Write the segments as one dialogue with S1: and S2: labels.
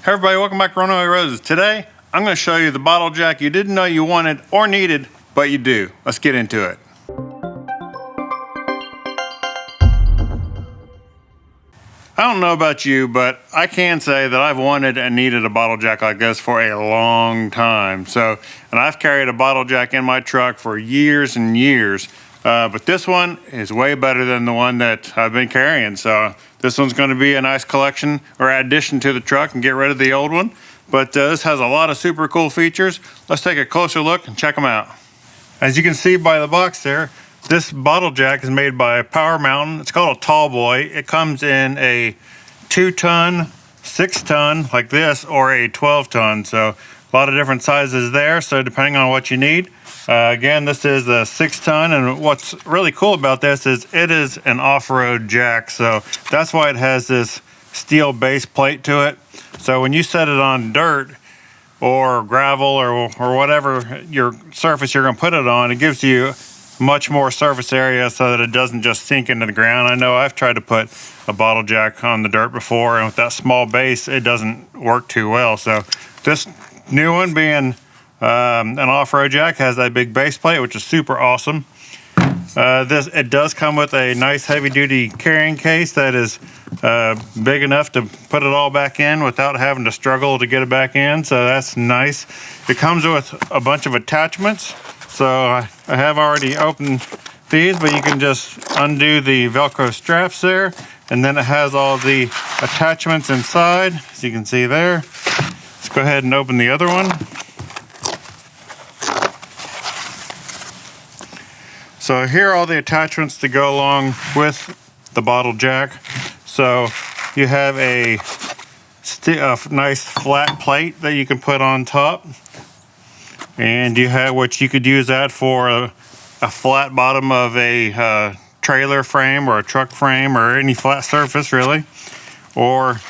S1: Hey everybody, welcome back to Runaway Roses. Today, I'm going to show you the bottle jack you didn't know you wanted or needed, but you do. Let's get into it. I don't know about you, but I can say that I've wanted and needed a bottle jack like this for a long time. And I've carried a bottle jack in my truck for years and years. But this one is way better than the one that I've been carrying. So this one's going to be a nice collection or addition to the truck and get rid of the old one. But this has a lot of super cool features. Let's take a closer look and check them out. As you can see by the box there, this bottle jack is made by Power Mountain. It's called a Tallboy. It comes in a 2-ton, 6-ton like this, or a 12-ton. So a lot of different sizes there. So depending on what you need. Again, this is a 6-ton, and what's really cool about this is it is an off-road jack. So that's why it has this steel base plate to it. So when you set it on dirt or gravel or whatever your surface you're going to put it on, it gives you much more surface area so that it doesn't just sink into the ground. I know I've tried to put a bottle jack on the dirt before, and with that small base, it doesn't work too well. So this new one, being an off-road jack, has that big base plate, which is super awesome. It does come with a nice heavy-duty carrying case that is big enough to put it all back in without having to struggle to get it back in, so that's nice. It comes with a bunch of attachments, so I have already opened these, but you can just undo the Velcro straps there, and then it has all the attachments inside, as you can see there. Let's go ahead and open the other one. So here are all the attachments to go along with the bottle jack. So you have a nice flat plate that you can put on top, and you have what you could use that for a flat bottom of a trailer frame or a truck frame or any flat surface really. Or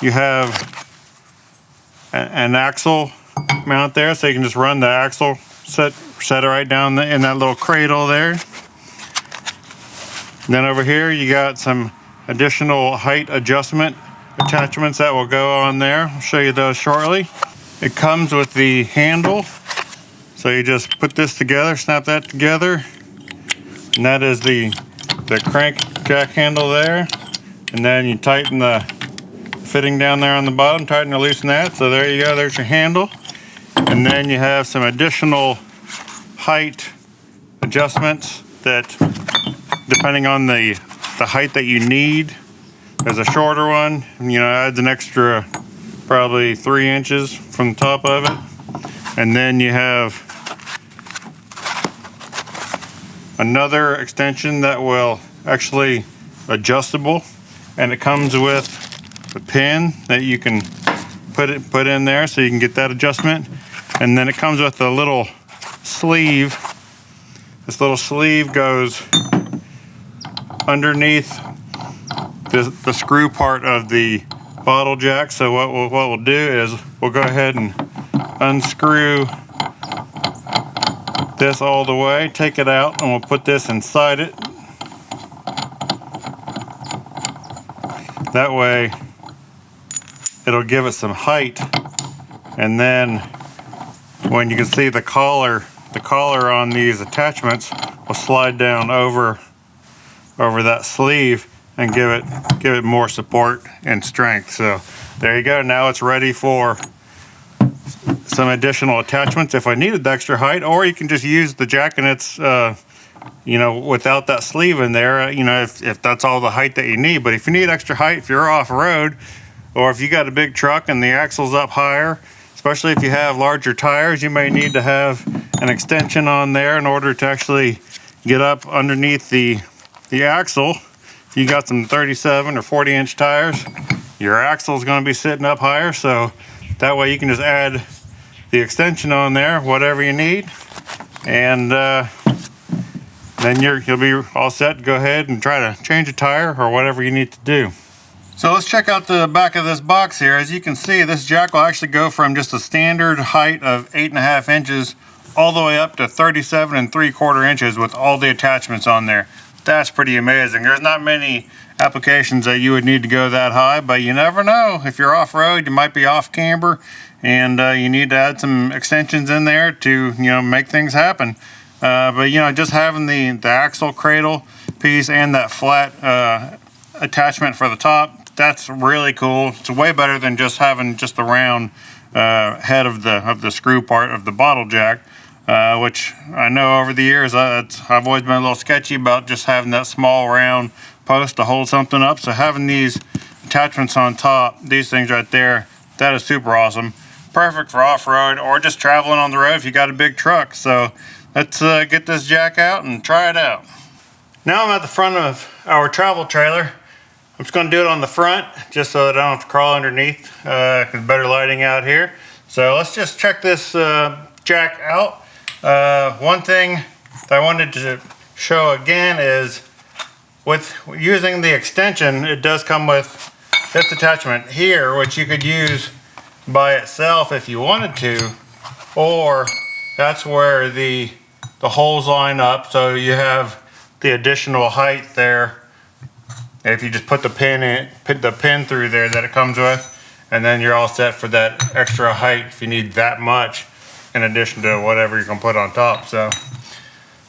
S1: you have an axle mount there, so you can just run the axle, set it right down in that little cradle there. And then over here you got some additional height adjustment attachments that will go on there. I'll show you those shortly. It comes with the handle, so you just put this together, snap that together, and that is the crank jack handle there. And then you tighten the fitting down there on the bottom, tighten or loosen that. So there you go, there's your handle. And then you have some additional height adjustments that, depending on the height that you need, there's a shorter one, adds an extra probably 3 inches from the top of it. And then you have another extension that will actually adjustable, and it comes with a pin that you can put in there so you can get that adjustment. And then it comes with a little sleeve. This little sleeve goes underneath the screw part of the bottle jack. So what we'll do is we'll go ahead and unscrew this all the way, take it out, and we'll put this inside it. That way it'll give it some height. And then when you can see the collar on these attachments will slide down over that sleeve and give it more support and strength. So there you go. Now it's ready for some additional attachments if I needed the extra height, or you can just use the jack and it's without that sleeve in there, if that's all the height that you need. But if you need extra height, if you're off-road, or if you got a big truck and the axle's up higher, especially if you have larger tires, you may need to have an extension on there in order to actually get up underneath the axle. If you got some 37 or 40-inch tires, your axle is going to be sitting up higher, so that way you can just add the extension on there, whatever you need, and then you'll be all set to go ahead and try to change a tire or whatever you need to do. So let's check out the back of this box here. As you can see, this jack will actually go from just a standard height of 8.5 inches all the way up to 37 3/4 inches with all the attachments on there. That's pretty amazing. There's not many applications that you would need to go that high, but you never know. If you're off-road, you might be off camber, and you need to add some extensions in there to, you know, make things happen. But you know, just having the axle cradle piece and that flat attachment for the top, that's really cool. It's way better than just having just the round head of the screw part of the bottle jack, which I know over the years I've always been a little sketchy about just having that small round post to hold something up. So having these attachments on top, these things right there, that is super awesome. Perfect for off-road or just traveling on the road if you got a big truck. So let's get this jack out and try it out. Now I'm at the front of our travel trailer. I'm just going to do it on the front just so that I don't have to crawl underneath. There's better lighting out here. So let's just check this jack out. One thing that I wanted to show again is with using the extension, it does come with this attachment here, which you could use by itself if you wanted to, or that's where the holes line up, so you have the additional height there. If you just put the pin through there that it comes with, and then you're all set for that extra height if you need that much in addition to whatever you're gonna put on top. So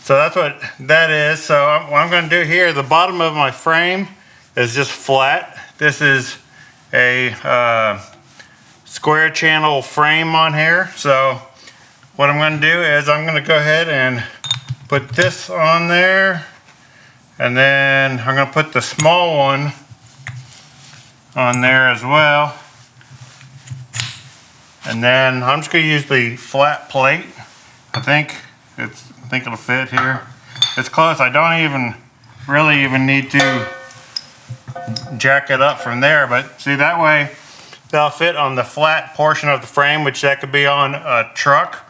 S1: that's what that is. So what I'm gonna do here, the bottom of my frame is just flat. This is a square channel frame on here. So what I'm gonna do is I'm gonna go ahead and put this on there, and then I'm gonna put the small one on there as well. And then I'm just gonna use the flat plate. I think it'll fit here. It's close. I don't really even need to jack it up from there, but see, that way that'll fit on the flat portion of the frame, which that could be on a truck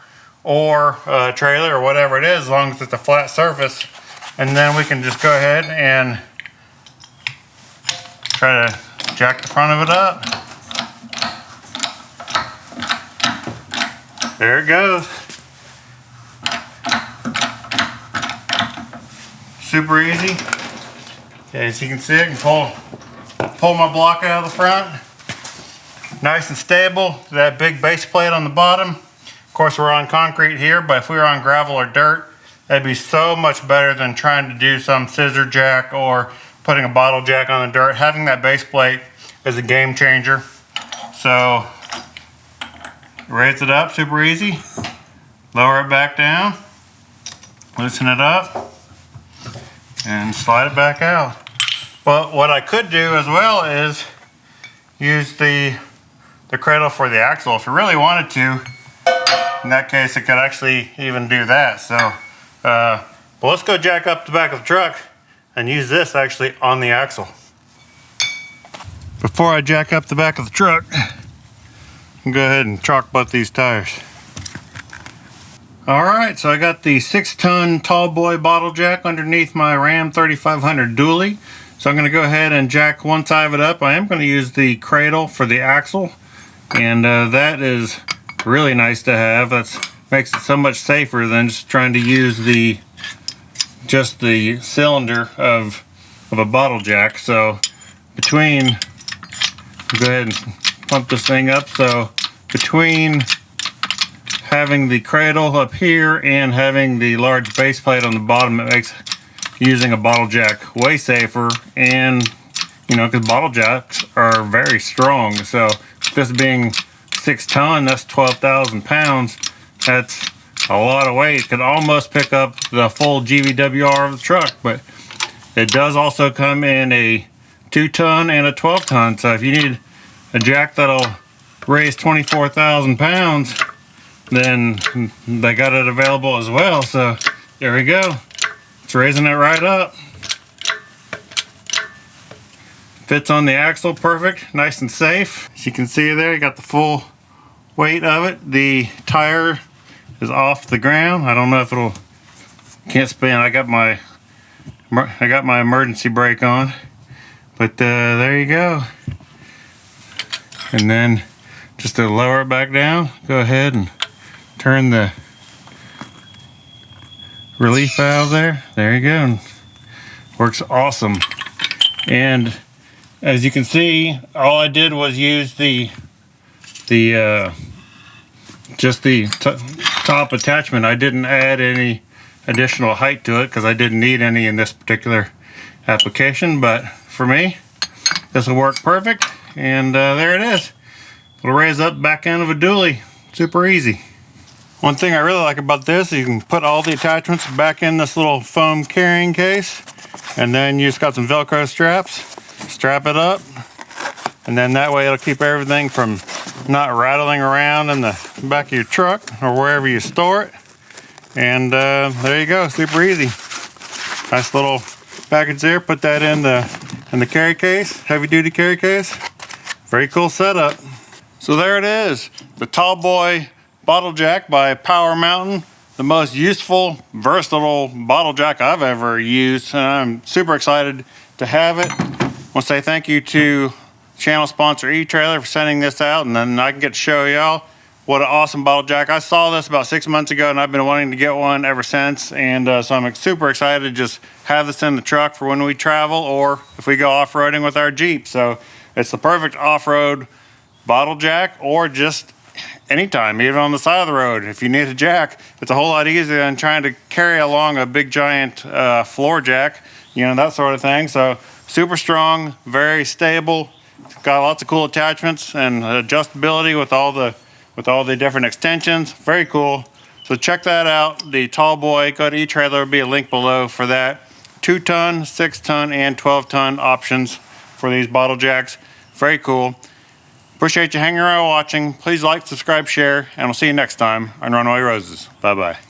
S1: or a trailer or whatever it is, as long as it's a flat surface. And then we can just go ahead and try to jack the front of it up. There it goes. Super easy. Okay, as you can see, I can pull my block out of the front. Nice and stable. That big base plate on the bottom. Of course, we're on concrete here, but if we were on gravel or dirt, that'd be so much better than trying to do some scissor jack or putting a bottle jack on the dirt. Having that base plate is a game changer. So raise it up, super easy. Lower it back down, loosen it up, and slide it back out. Well, what I could do as well is use the cradle for the axle if you really wanted to. In that case, it could actually even do that. So, but let's go jack up the back of the truck and use this actually on the axle. Before I jack up the back of the truck, I'll go ahead and chalk both these tires. All right, so I got the 6-ton Tallboy bottle jack underneath my Ram 3500 dually. So I'm going to go ahead and jack one side of it up. I am going to use the cradle for the axle, and that is really nice to have. That makes it so much safer than just trying to use just the cylinder of a bottle jack. So go ahead and pump this thing up. So between having the cradle up here and having the large base plate on the bottom, it makes using a bottle jack way safer. And you know, because bottle jacks are very strong, so this being 6-ton, that's 12,000 pounds. That's a lot of weight. It could almost pick up the full GVWR of the truck, but it does also come in a 2-ton and a 12-ton. So if you need a jack that'll raise 24,000 pounds, then they got it available as well. So there we go. It's raising it right up. Fits on the axle perfect, nice and safe. As you can see there, you got the full weight of it. The tire is off the ground. I don't know if can't spin. I got my emergency brake on, but there you go. And then just to lower it back down, go ahead and turn the relief valve there. There you go. Works awesome. And as you can see, all I did was use just the top attachment. I didn't add any additional height to it because I didn't need any in this particular application, but for me this will work perfect. And there it is. It'll raise up back end of a dually. Super easy. One thing I really like about this is you can put all the attachments back in this little foam carrying case, and then you just got some Velcro straps. Strap it up, and then that way it'll keep everything from not rattling around in the back of your truck or wherever you store it. And there you go, super easy. Nice little package there. Put that in the carry case, heavy duty carry case. Very cool setup. So there it is, the Tallboy bottle jack by Power Mountain. The most useful, versatile bottle jack I've ever used, and I'm super excited to have it. I want to say thank you to channel sponsor eTrailer for sending this out, and then I can get to show y'all what an awesome bottle jack. I saw this about 6 months ago, and I've been wanting to get one ever since, and so I'm super excited to just have this in the truck for when we travel or if we go off-roading with our Jeep. So it's the perfect off-road bottle jack, or just anytime, even on the side of the road. If you need a jack, it's a whole lot easier than trying to carry along a big giant floor jack, you know, that sort of thing. So super strong, very stable. It's got lots of cool attachments and adjustability with all the different extensions. Very cool. So check that out, the Tallboy. Go to eTrailer, there'll be a link below for that. 2-ton, 6-ton, and 12-ton options for these bottle jacks. Very cool. Appreciate you hanging around watching. Please like, subscribe, share, and we'll see you next time on Runaway Roses. Bye-bye.